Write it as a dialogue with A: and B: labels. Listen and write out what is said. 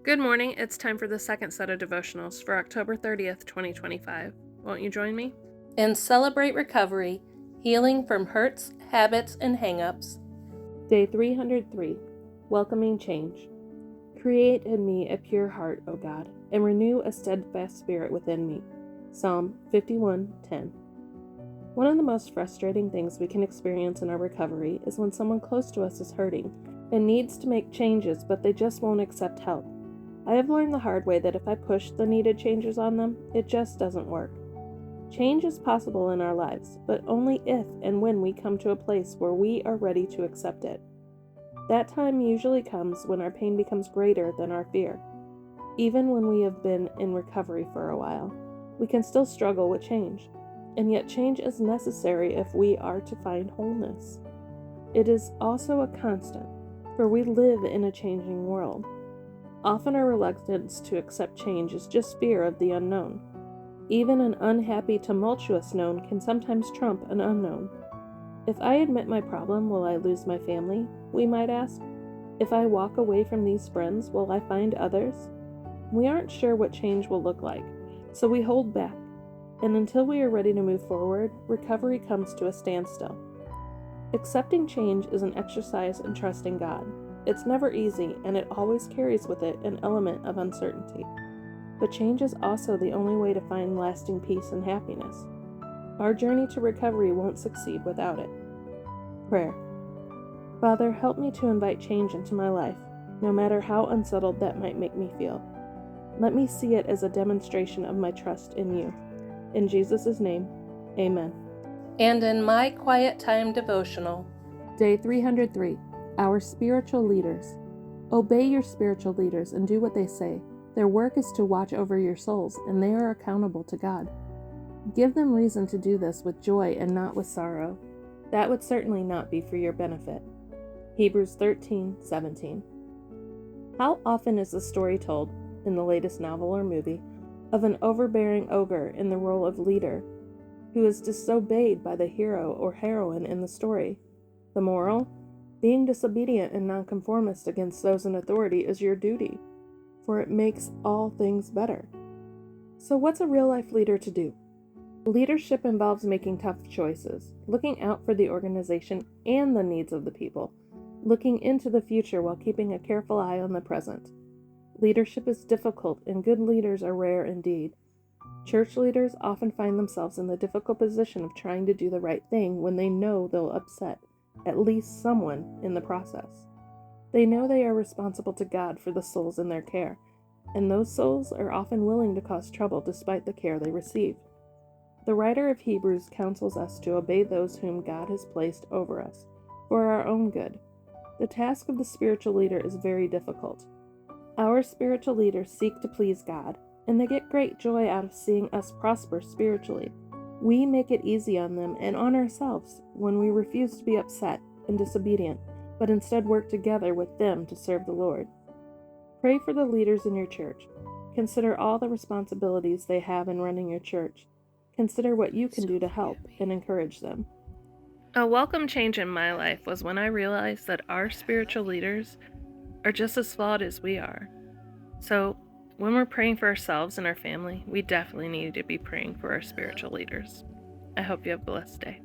A: Good morning. It's time for the second set of devotionals for October 30th, 2025. Won't you join me?
B: And celebrate recovery, healing from hurts, habits, and hang-ups.
A: Day 303, Welcoming Change. Create in me a pure heart, O God, and renew a steadfast spirit within me. Psalm 51:10. One of the most frustrating things we can experience in our recovery is when someone close to us is hurting and needs to make changes, but they just won't accept help. I have learned the hard way that if I push the needed changes on them, it just doesn't work. Change is possible in our lives, but only if and when we come to a place where we are ready to accept it. That time usually comes when our pain becomes greater than our fear. Even when we have been in recovery for a while, we can still struggle with change, and yet change is necessary if we are to find wholeness. It is also a constant, for we live in a changing world. Often our reluctance to accept change is just fear of the unknown. Even an unhappy, tumultuous known can sometimes trump an unknown. If I admit my problem, will I lose my family? We might ask. If I walk away from these friends, will I find others? We aren't sure what change will look like, so we hold back. And until we are ready to move forward, recovery comes to a standstill. Accepting change is an exercise in trusting God. It's never easy, and it always carries with it an element of uncertainty. But change is also the only way to find lasting peace and happiness. Our journey to recovery won't succeed without it. Prayer. Father, help me to invite change into my life, no matter how unsettled that might make me feel. Let me see it as a demonstration of my trust in you. In Jesus' name, amen.
B: And in my quiet time devotional,
A: Day 303, Our Spiritual Leaders. Obey your spiritual leaders and do what they say. Their work is to watch over your souls, and they are accountable to God. Give them reason to do this with joy and not with sorrow. That would certainly not be for your benefit. Hebrews 13:17. How often is the story told, in the latest novel or movie, of an overbearing ogre in the role of leader who is disobeyed by the hero or heroine in the story? The moral? Being disobedient and nonconformist against those in authority is your duty, for it makes all things better. So what's a real-life leader to do? Leadership involves making tough choices, looking out for the organization and the needs of the people, looking into the future while keeping a careful eye on the present. Leadership is difficult, and good leaders are rare indeed. Church leaders often find themselves in the difficult position of trying to do the right thing when they know they'll upset at least someone in the process. They know they are responsible to God for the souls in their care, and those souls are often willing to cause trouble despite the care they receive. The writer of Hebrews counsels us to obey those whom God has placed over us, for our own good. The task of the spiritual leader is very difficult. Our spiritual leaders seek to please God, and they get great joy out of seeing us prosper spiritually. We make it easy on them and on ourselves when we refuse to be upset and disobedient, but instead work together with them to serve the Lord. Pray for the leaders in your church. Consider all the responsibilities they have in running your church. Consider what you can do to help and encourage them. A welcome change in my life was when I realized that our spiritual leaders are just as flawed as we are. So, when we're praying for ourselves and our family, we definitely need to be praying for our spiritual leaders. I hope you have a blessed day.